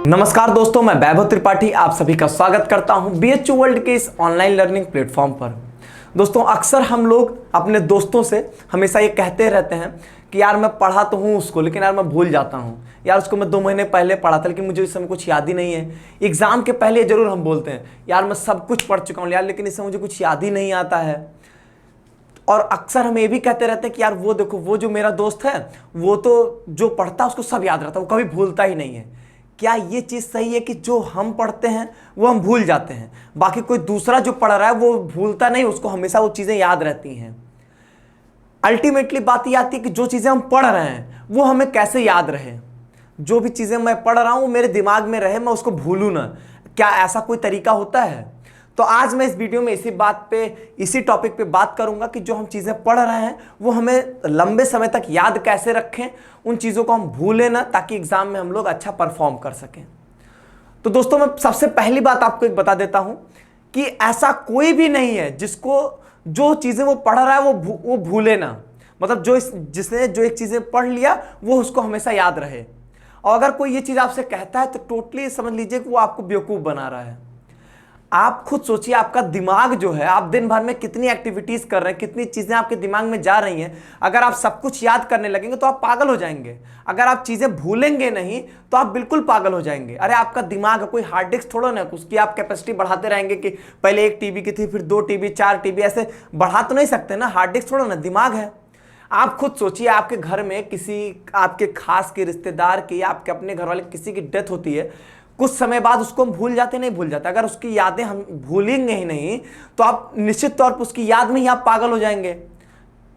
नमस्कार दोस्तों, मैं वैभव त्रिपाठी आप सभी का स्वागत करता हूं बीएचयू वर्ल्ड के इस ऑनलाइन लर्निंग प्लेटफॉर्म पर। दोस्तों, अक्सर हम लोग अपने दोस्तों से हमेशा ये कहते रहते हैं कि यार मैं पढ़ा तो हूँ उसको, लेकिन यार मैं भूल जाता हूँ। यार उसको मैं 2 महीने पहले पढ़ा था लेकिन मुझे इस समय कुछ याद ही नहीं है। एग्जाम के पहले जरूर हम बोलते हैं यार मैं सब कुछ पढ़ चुका हूँ यार, लेकिन इससे मुझे कुछ याद ही नहीं आता है। और अक्सर हम ये भी कहते रहते हैं कि यार वो देखो, वो जो मेरा दोस्त है वो तो जो पढ़ता है उसको सब याद रहता है, वो कभी भूलता ही नहीं है। क्या ये चीज़ सही है कि जो हम पढ़ते हैं वो हम भूल जाते हैं, बाकी कोई दूसरा जो पढ़ रहा है वो भूलता नहीं, उसको हमेशा वो चीज़ें याद रहती हैं? अल्टीमेटली बात ये आती है कि जो चीज़ें हम पढ़ रहे हैं वो हमें कैसे याद रहे। जो भी चीज़ें मैं पढ़ रहा हूँ मेरे दिमाग में रहे, मैं उसको भूलूँ ना। क्या ऐसा कोई तरीका होता है? तो आज मैं इस वीडियो में इसी टॉपिक पे बात करूंगा कि जो हम चीज़ें पढ़ रहे हैं वो हमें लंबे समय तक याद कैसे रखें, उन चीज़ों को हम भूलें ना, ताकि एग्जाम में हम लोग अच्छा परफॉर्म कर सकें। तो दोस्तों, मैं सबसे पहली बात आपको एक बता देता हूं कि ऐसा कोई भी नहीं है जिसको जो चीज़ें वो पढ़ रहा है वो भूले ना। मतलब जिसने जो एक चीज़ें पढ़ लिया वो उसको हमेशा याद रहे। और अगर कोई ये चीज़ आपसे कहता है तो टोटली समझ लीजिए कि वो आपको बेवकूफ़ बना रहा है। आप खुद सोचिए, आपका दिमाग जो है, आप दिन भर में कितनी एक्टिविटीज कर रहे हैं, कितनी चीजें आपके दिमाग में जा रही हैं। अगर आप सब कुछ याद करने लगेंगे तो आप पागल हो जाएंगे। अगर आप चीजें भूलेंगे नहीं तो आप बिल्कुल पागल हो जाएंगे। अरे आपका दिमाग है, कोई हार्ड डिस्क थोड़ा ना, उसकी आप कैपेसिटी बढ़ाते रहेंगे कि पहले 1 TB की थी, फिर 2 TB 4 TB, ऐसे बढ़ा तो नहीं सकते ना। हार्ड डिस्क थोड़ा ना, दिमाग है। आप खुद सोचिए, आपके घर में किसी आपके खास के रिश्तेदार की या आपके अपने घर वाले किसी की डेथ होती है, कुछ समय बाद उसको हम भूल जाते नहीं भूल जाते। अगर उसकी यादें हम भूलेंगे ही नहीं तो आप निश्चित तौर पर उसकी याद में ही आप पागल हो जाएंगे।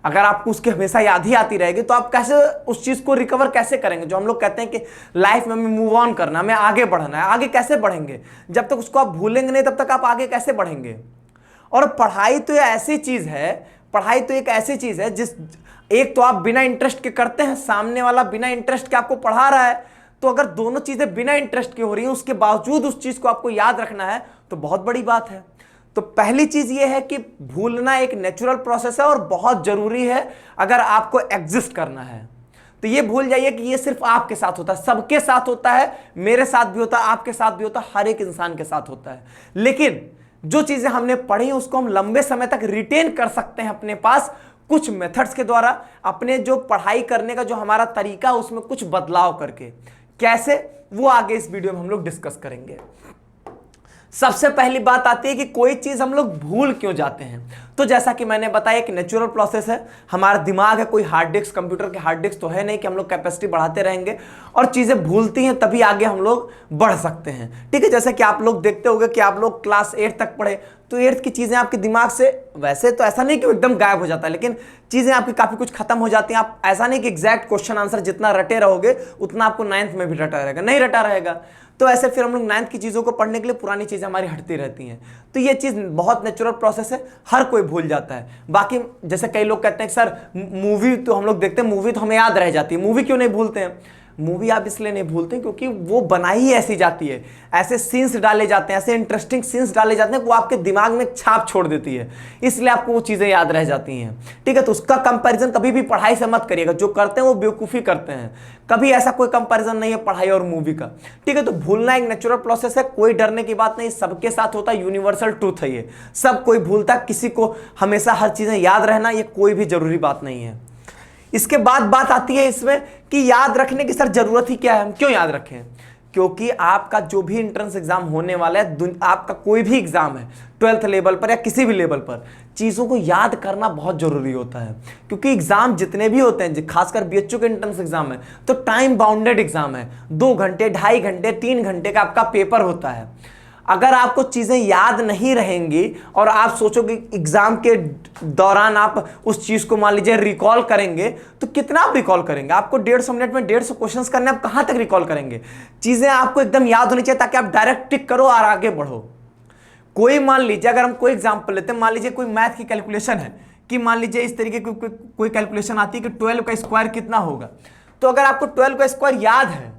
अगर आपको उसकी हमेशा याद ही आती रहेगी तो आप कैसे उस चीज को रिकवर कैसे करेंगे? जो हम लोग कहते हैं कि लाइफ में हमें मूव ऑन करना, हमें आगे बढ़ना है, आगे कैसे बढ़ेंगे? जब तक उसको आप भूलेंगे नहीं तब तक आप आगे कैसे बढ़ेंगे? और पढ़ाई तो ऐसी चीज है, पढ़ाई तो एक ऐसी चीज है जिस एक तो आप बिना इंटरेस्ट के करते हैं, सामने वाला बिना इंटरेस्ट के आपको पढ़ा रहा है। तो अगर दोनों चीजें बिना इंटरेस्ट की हो रही हैं, उसके बावजूद उस चीज को आपको याद रखना है तो बहुत बड़ी बात है। तो पहली चीज यह है कि भूलना एक नेचुरल प्रोसेस है और बहुत जरूरी है अगर आपको एग्जिस्ट करना है। तो ये भूल जाइए कि ये सिर्फ आपके साथ होता है, सबके साथ होता है, मेरे साथ भी होता है, आपके साथ भी होता है, हर एक इंसान के साथ होता है। लेकिन जो चीजें हमने पढ़ी उसको हम लंबे समय तक रिटेन कर सकते हैं अपने पास, कुछ मेथड्स के द्वारा, अपने जो पढ़ाई करने का जो हमारा तरीका उसमें कुछ बदलाव करके। कैसे, वो आगे इस वीडियो में हम लोग डिस्कस करेंगे। सबसे पहली बात आती है कि कोई चीज हम लोग भूल क्यों जाते हैं। तो जैसा कि मैंने बताया, एक नेचुरल प्रोसेस है, हमारा दिमाग है, कोई हार्ड डिस्क, कंप्यूटर के हार्ड डिस्क तो है नहीं कि हम लोग कैपेसिटी बढ़ाते रहेंगे और चीजें भूलती हैं तभी आगे हम लोग बढ़ सकते हैं। ठीक है, जैसे कि आप लोग देखते होंगे कि आप लोग क्लास 8 तक पढ़े तो 8th की चीजें आपके दिमाग से, वैसे तो ऐसा नहीं कि एकदम गायब हो जाता है, लेकिन चीजें आपकी काफी कुछ खत्म हो जाती हैं। आप ऐसा नहीं कि एग्जैक्ट क्वेश्चन आंसर जितना रटे रहोगे उतना आपको 9th में भी रटा रहेगा, नहीं रटा रहेगा। तो ऐसे फिर हम लोग 9th की चीज़ों को पढ़ने के लिए पुरानी चीज़ें हमारी हटती रहती हैं। तो ये चीज़ बहुत नेचुरल प्रोसेस है, हर कोई भूल जाता है। बाकी जैसे कई लोग कहते हैं कि सर मूवी तो हम लोग देखते हैं, मूवी तो हमें याद रह जाती है, मूवी क्यों नहीं भूलते हैं? मूवी आप इसलिए नहीं भूलते क्योंकि वो बनाई ही ऐसी जाती है, ऐसे सीन्स डाले जाते हैं, ऐसे इंटरेस्टिंग सीन्स डाले जाते हैं, वो आपके दिमाग में छाप छोड़ देती है, इसलिए आपको वो चीज़ें याद रह जाती हैं। ठीक है, तो उसका कंपैरिजन कभी भी पढ़ाई से मत करिएगा। जो करते हैं वो बेवकूफ़ी करते हैं, कभी ऐसा कोई कंपैरिजन नहीं है पढ़ाई और मूवी का। ठीक है, तो भूलना एक नेचुरल प्रोसेस है, कोई डरने की बात नहीं, सबके साथ होता है, यूनिवर्सल ट्रूथ है ये, सब कोई भूलता, किसी को हमेशा हर चीज़ें याद रहना ये कोई भी जरूरी बात नहीं है। इसके बाद बात आती है इसमें कि याद रखने की सर जरूरत ही क्या है, हम क्यों याद रखें? क्योंकि आपका जो भी एंट्रेंस एग्जाम होने वाला है, आपका कोई भी एग्जाम है 12th लेवल पर या किसी भी लेवल पर, चीज़ों को याद करना बहुत जरूरी होता है। क्योंकि एग्जाम जितने भी होते हैं, खासकर बीएचयू के एंट्रेंस एग्जाम है तो टाइम बाउंडेड एग्जाम है, 2 घंटे 2.5 घंटे 3 घंटे का आपका पेपर होता है। अगर आपको चीज़ें याद नहीं रहेंगी और आप सोचोगे एग्जाम के दौरान आप उस चीज़ को मान लीजिए रिकॉल करेंगे, तो कितना आप रिकॉल करेंगे? आपको 150 मिनट में 150 क्वेश्चंस करने, आप कहाँ तक रिकॉल करेंगे? चीज़ें आपको एकदम याद होनी चाहिए ताकि आप डायरेक्ट टिक करो और आगे बढ़ो। कोई मान लीजिए, अगर हम कोई एग्जाम्पल लेते हैं, मान लीजिए कोई मैथ की कैलकुलेशन है कि मान लीजिए इस तरीके की कोई कैलकुलेशन आती है कि 12 का स्क्वायर कितना होगा। तो अगर आपको 12 का स्क्वायर याद है,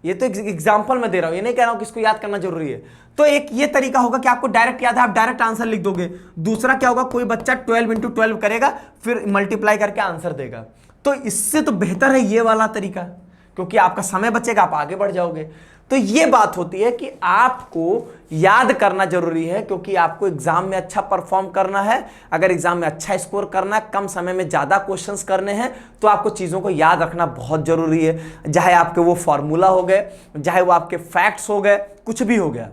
ये तो एग्जाम्पल में दे रहा हूं, ये नहीं कह रहा हूं कि इसको याद करना जरूरी है, तो एक ये तरीका होगा कि आपको डायरेक्ट याद है, आप डायरेक्ट आंसर लिख दोगे। दूसरा क्या होगा, कोई बच्चा 12 × 12 करेगा, फिर मल्टीप्लाई करके आंसर देगा। तो इससे तो बेहतर है ये वाला तरीका, क्योंकि आपका समय बचेगा, आप आगे बढ़ जाओगे। तो ये बात होती है कि आपको याद करना जरूरी है, क्योंकि आपको एग्जाम में अच्छा परफॉर्म करना है। अगर एग्जाम में अच्छा स्कोर करना है, कम समय में ज्यादा क्वेश्चंस करने हैं, तो आपको चीजों को याद रखना बहुत जरूरी है। चाहे आपके वो फॉर्मूला हो गए, चाहे वो आपके फैक्ट्स हो गए, कुछ भी हो गया,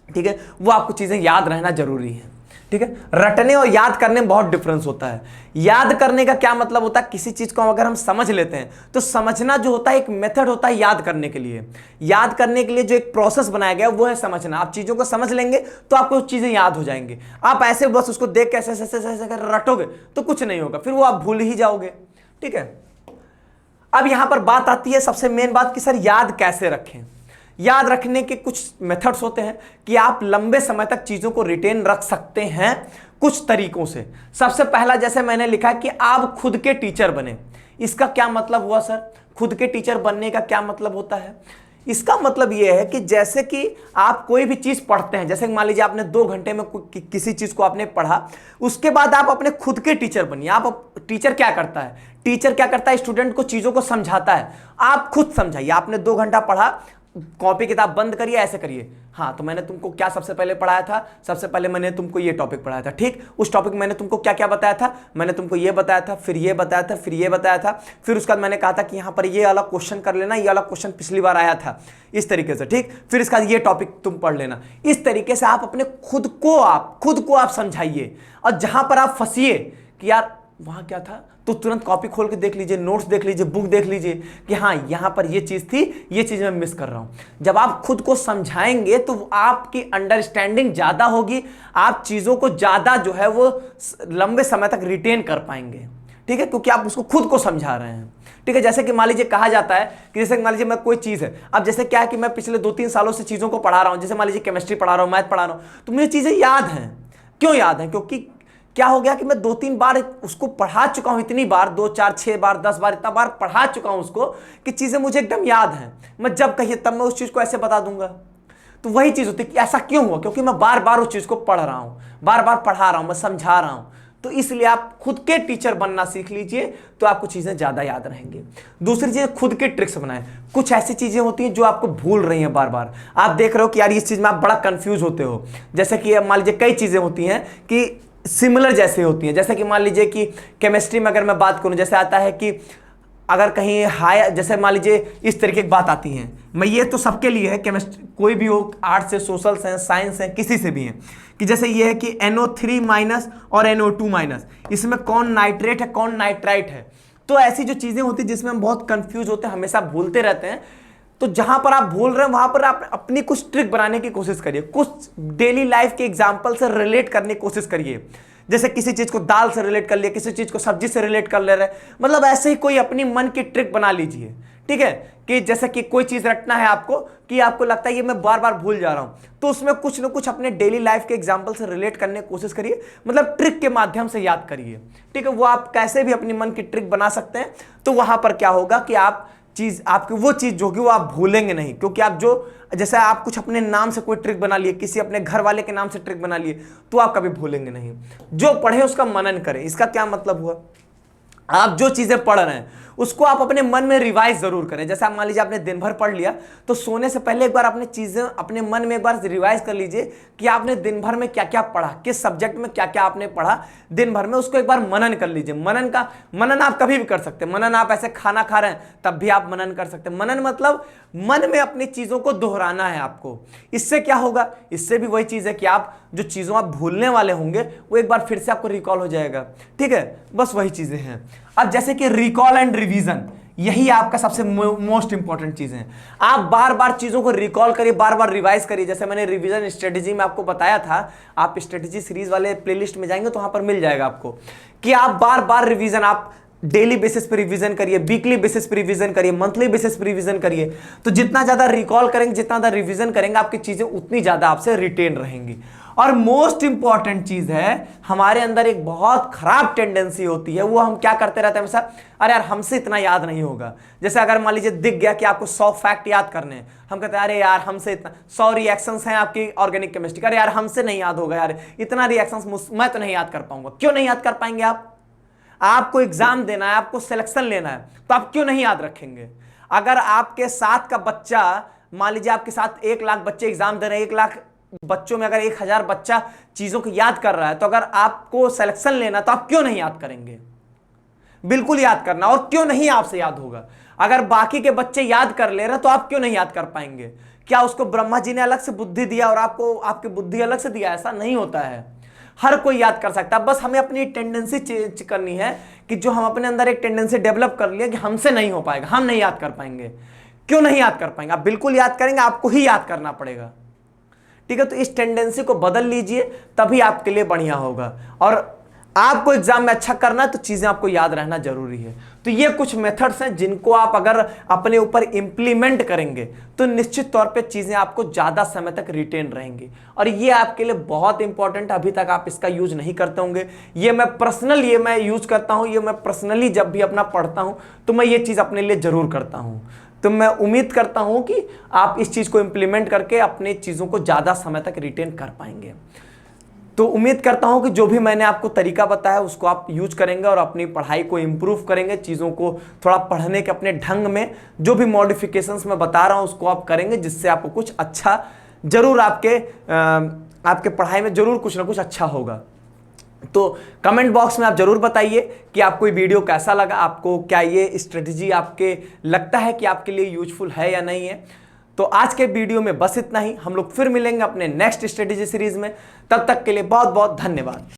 ठीक है, वो आपको चीजें याद रहना जरूरी है। ठीक है, रटने और याद करने में बहुत डिफरेंस होता है। याद करने का क्या मतलब होता है, किसी चीज को अगर हम समझ लेते हैं तो समझना जो होता है एक मेथड होता है याद करने के लिए। याद करने के लिए जो एक प्रोसेस बनाया गया वो है समझना। आप चीजों को समझ लेंगे तो आपको चीजें याद हो जाएंगी। आप ऐसे बस उसको देख के ऐसे ऐसे ऐसे कर रटोगे तो कुछ नहीं होगा, फिर वो आप भूल ही जाओगे। ठीक है, अब यहां पर बात आती है सबसे मेन बात कि सर याद कैसे रखें। याद रखने के कुछ मेथड्स होते हैं कि आप लंबे समय तक चीजों को रिटेन रख सकते हैं कुछ तरीकों से। सबसे पहला, जैसे मैंने लिखा कि आप खुद के टीचर बने। इसका क्या मतलब हुआ सर, खुद के टीचर बनने का क्या मतलब होता है? इसका मतलब यह है कि जैसे कि आप कोई भी चीज पढ़ते हैं, जैसे मान लीजिए आपने 2 घंटे में किसी चीज को आपने पढ़ा, उसके बाद आप अपने खुद के टीचर बनिए। आप टीचर क्या करता है, टीचर क्या करता है, स्टूडेंट को चीजों को समझाता है। आप खुद समझाइए। आपने 2 घंटा पढ़ा, कॉपी किताब बंद करिए, ऐसे करिए, हाँ तो मैंने तुमको क्या सबसे पहले पढ़ाया था, सबसे पहले मैंने तुमको ये टॉपिक पढ़ाया था, ठीक, उस टॉपिक में मैंने तुमको क्या क्या बताया था, मैंने तुमको ये बताया था, फिर ये बताया था, फिर ये बताया था, फिर उसके बाद मैंने कहा था कि यहाँ पर ये वाला क्वेश्चन कर लेना, ये वाला क्वेश्चन पिछली बार आया था, इस तरीके से, ठीक, फिर इसका ये टॉपिक तुम पढ़ लेना। इस तरीके से आप अपने खुद को आप समझाइए। और जहां पर आप फंसिए कि यार वहां क्या था, तो तुरंत कॉपी खोल के देख लीजिए, नोट्स देख लीजिए, बुक देख लीजिए कि हाँ यहां पर ये चीज थी, ये चीज मैं मिस कर रहा हूं। जब आप खुद को समझाएंगे तो आपकी अंडरस्टैंडिंग ज्यादा होगी, आप चीजों को ज्यादा जो है वो लंबे समय तक रिटेन कर पाएंगे। ठीक है, क्योंकि आप उसको खुद को समझा रहे हैं। ठीक है, जैसे कि मान लीजिए कहा जाता है कि जैसे मान लीजिए मैं कोई चीज है, अब जैसे क्या है कि मैं पिछले 2-3 सालों से चीजों को पढ़ा रहा हूं, जैसे मान लीजिए केमिस्ट्री पढ़ा रहा हूं, मैथ पढ़ा रहा हूं, तो मुझे चीजें याद हैं। क्यों याद हैं? क्योंकि क्या हो गया कि मैं 2-3 बार उसको पढ़ा चुका हूं, इतनी बार, 2, 4, 6 बार, 10 बार, इतना बार पढ़ा चुका हूं उसको कि चीजें मुझे एकदम याद हैं। मैं जब कहिए तब मैं उस चीज को ऐसे बता दूंगा। तो वही चीज होती है कि ऐसा क्यों हुआ, क्योंकि मैं बार बार उस चीज को पढ़ रहा हूं, बार बार पढ़ा रहा हूं, मैं समझा रहा हूं। तो इसलिए आप खुद के टीचर बनना सीख लीजिए, तो आपको चीजें ज्यादा याद रहेंगी। दूसरी चीज, खुद के ट्रिक्स बनाएं। कुछ ऐसी चीजें होती हैं जो आपको भूल रही हैं बार बार, आप देख रहे हो कि यार इस चीज में आप बड़ा कंफ्यूज होते हो। जैसे कि मान लीजिए कई चीजें होती हैं कि सिमिलर जैसे होती हैं, जैसे कि मान लीजिए कि केमिस्ट्री में अगर मैं बात करूं, जैसे आता है कि अगर कहीं हाई, जैसे मान लीजिए इस तरीके की बात आती है, मैं ये तो सबके लिए है, केमिस्ट्री कोई भी हो, आर्ट्स से, सोशल से, साइंस है, किसी से भी है, कि जैसे ये है कि NO3- और NO2-, इसमें कौन नाइट्रेट है कौन नाइट्राइट है। तो ऐसी जो चीजें होती है जिसमें हम बहुत कंफ्यूज होते हैं, हमेशा भूलते रहते हैं। तो जहां पर आप भूल रहे हैं वहां पर आप अपनी कुछ ट्रिक बनाने की कोशिश करिए, कुछ डेली लाइफ के एग्जांपल से रिलेट करने की कोशिश करिए। जैसे किसी चीज को दाल से रिलेट कर लिया, किसी चीज को सब्जी से रिलेट कर ले रहे, मतलब ऐसे ही कोई अपनी मन की ट्रिक बना लीजिए। ठीक है, कि जैसे कि कोई चीज रटना है आपको, कि आपको लगता है ये मैं बार बार भूल जा रहा हूं, तो उसमें कुछ ना कुछ अपने डेली लाइफ के एग्जांपल से रिलेट करने की कोशिश करिए, मतलब ट्रिक के माध्यम से याद करिए। ठीक है, वो आप कैसे भी अपनी मन की ट्रिक बना सकते हैं। तो वहां पर क्या होगा कि आप चीज, आपकी वो चीज जो होगी वो आप भूलेंगे नहीं, क्योंकि आप जो, जैसे आप कुछ अपने नाम से कोई ट्रिक बना लिए, किसी अपने घर वाले के नाम से ट्रिक बना लिए, तो आप कभी भूलेंगे नहीं। जो पढ़े उसका मनन करें। इसका क्या मतलब हुआ, आप जो चीजें पढ़ रहे हैं उसको आप अपने मन में रिवाइज जरूर करें। जैसे आप मान लीजिए आपने दिन भर पढ़ लिया, तो सोने से पहले एक बार अपने चीजें अपने मन में एक बार रिवाइज कर लीजिए कि आपने दिन भर में क्या क्या पढ़ा, किस सब्जेक्ट में क्या क्या आपने पढ़ा दिन भर में, उसको एक बार मनन कर लीजिए। मनन आप कभी भी कर सकते हैं। मनन आप ऐसे खाना खा रहे हैं तब भी आप मनन कर सकते हैं। मनन मतलब मन में अपनी चीजों को दोहराना है आपको। इससे क्या होगा, इससे भी वही चीज है कि आप जो चीजों आप भूलने वाले होंगे वो एक बार फिर से आपको रिकॉल हो जाएगा। ठीक है, बस वही चीजें हैं। अब जैसे कि रिकॉल एंड रिवीजन, यही आपका सबसे मोस्ट इंपॉर्टेंट चीज है। आप बार बार चीजों को रिकॉल करिए, बार बार रिवाइज करिए। जैसे मैंने रिवीजन स्ट्रेटेजी में आपको बताया था, आप स्ट्रेटेजी सीरीज वाले प्लेलिस्ट में जाएंगे तो वहां पर मिल जाएगा आपको, कि आप बार बार रिवीजन, आप डेली बेसिस पे रिवीजन करिए, वीकली बेसिस पे रिवीजन करिए, मंथली बेसिस पे रिवीजन करिए। तो जितना ज्यादा रिकॉल करेंगे, जितना ज्यादा रिवीजन करेंगे, आपकी चीजें उतनी ज्यादा आपसे रिटेन रहेंगी। और मोस्ट इंपॉर्टेंट चीज है, हमारे अंदर एक बहुत खराब टेंडेंसी होती है, वो हम क्या करते रहते हैं हमेशा, अरे यार हमसे इतना याद नहीं होगा। जैसे अगर मान लीजिए दिख गया कि आपको 100 फैक्ट याद करने हैं, हम कहते हैं अरे यार हमसे इतना, 100 रिएक्शंस हैं आपकी ऑर्गेनिक केमिस्ट्री, अरे यार हमसे नहीं याद होगा, यार इतना रिएक्शंस मैं तो नहीं याद कर पाऊंगा। क्यों नहीं याद कर पाएंगे आप? आपको एग्जाम देना है, आपको सिलेक्शन लेना है, तो आप क्यों नहीं याद रखेंगे? अगर आपके साथ का बच्चा मान लीजिए आपके साथ 1 लाख बच्चे एग्जाम दे रहे हैं, 1 लाख बच्चों में अगर 1000 बच्चा चीजों को याद कर रहा है, तो अगर आपको सिलेक्शन लेना तो आप क्यों नहीं याद करेंगे? बिल्कुल याद करना। और क्यों नहीं आपसे याद होगा? अगर बाकी के बच्चे याद कर ले रहे तो आप क्यों नहीं याद कर पाएंगे? क्या उसको ब्रह्मा जी ने अलग से बुद्धि दिया और आपको आपकी बुद्धि अलग से दिया? ऐसा नहीं होता है। हर कोई याद कर सकता है, बस हमें अपनी टेंडेंसी चेंज करनी है कि जो हम अपने अंदर एक टेंडेंसी डेवलप कर लिया कि हमसे नहीं हो पाएगा, हम नहीं याद कर पाएंगे। क्यों नहीं याद कर पाएंगे? आप बिल्कुल याद करेंगे, आपको ही याद करना पड़ेगा। ठीक है, तो इस टेंडेंसी को बदल लीजिए, तभी आपके लिए बढ़िया होगा। और आपको एग्जाम में अच्छा करना है तो चीजें आपको याद रहना जरूरी है। तो ये कुछ मेथड्स हैं जिनको आप अगर अपने ऊपर इंप्लीमेंट करेंगे तो निश्चित तौर पे चीजें आपको ज्यादा समय तक रिटेन रहेंगी। और ये आपके लिए बहुत इंपॉर्टेंट है, अभी तक आप इसका यूज नहीं करते होंगे। ये मैं यूज करता हूं, ये मैं पर्सनली जब भी अपना पढ़ता हूं तो मैं ये चीज अपने लिए जरूर करता हूं। तो मैं उम्मीद करता हूं कि आप इस चीज को इंप्लीमेंट करके अपने चीजों को ज्यादा समय तक रिटेन कर पाएंगे। तो उम्मीद करता हूं कि जो भी मैंने आपको तरीका बताया उसको आप यूज करेंगे और अपनी पढ़ाई को इंप्रूव करेंगे, चीज़ों को थोड़ा पढ़ने के अपने ढंग में जो भी मॉडिफिकेशंस मैं बता रहा हूं उसको आप करेंगे, जिससे आपको कुछ अच्छा जरूर आपके पढ़ाई में जरूर कुछ ना कुछ अच्छा होगा। तो कमेंट बॉक्स में आप जरूर बताइए कि आपको ये वीडियो कैसा लगा, आपको क्या ये स्ट्रेटजी आपके लगता है कि आपके लिए यूजफुल है या नहीं है। तो आज के वीडियो में बस इतना ही। हम लोग फिर मिलेंगे अपने नेक्स्ट स्ट्रेटेजी सीरीज में। तब तक के लिए बहुत बहुत धन्यवाद।